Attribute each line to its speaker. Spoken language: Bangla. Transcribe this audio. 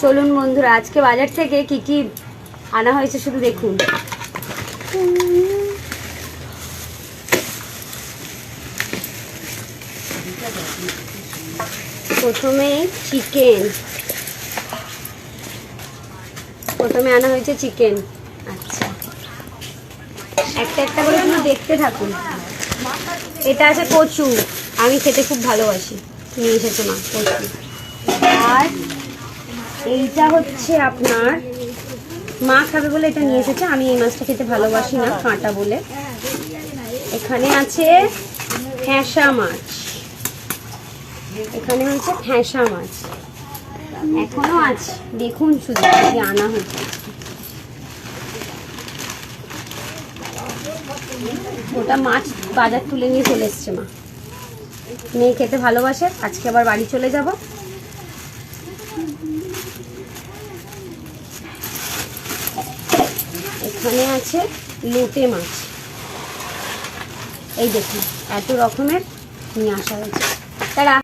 Speaker 1: চলুন বন্ধুরা, আজকে বাজার থেকে কি কি আনা হয়েছে শুধু দেখুন। প্রথমে আনা হয়েছে চিকেন। আচ্ছা, একটা একটা করে শুধু দেখতে থাকুন। এটা আছে কচু, আমি খেতে খুব ভালোবাসি, নিয়ে এসেছে মা কচু। আর এইটা হচ্ছে আপনার মা খাবে বলে এটা নিয়ে এসেছে, আমি এই মাছটা খেতে ভালোবাসি না কাঁটা বলে। এখানে আছে ফ্যাঁসা মাছ, এখানে হচ্ছে ফ্যাঁসা মাছ, এখনো আছে দেখুন শুধু কি আনা হচ্ছে। ওটা মাছ বাজার তুলে নিয়ে চলে এসছে মা, মেয়ে খেতে ভালোবাসে, আজকে আবার বাড়ি চলে যাব। এখানে আছে লোটে মাছ, এই দেখুন এত রকমের নিয়ে আসা হয়েছে। তারা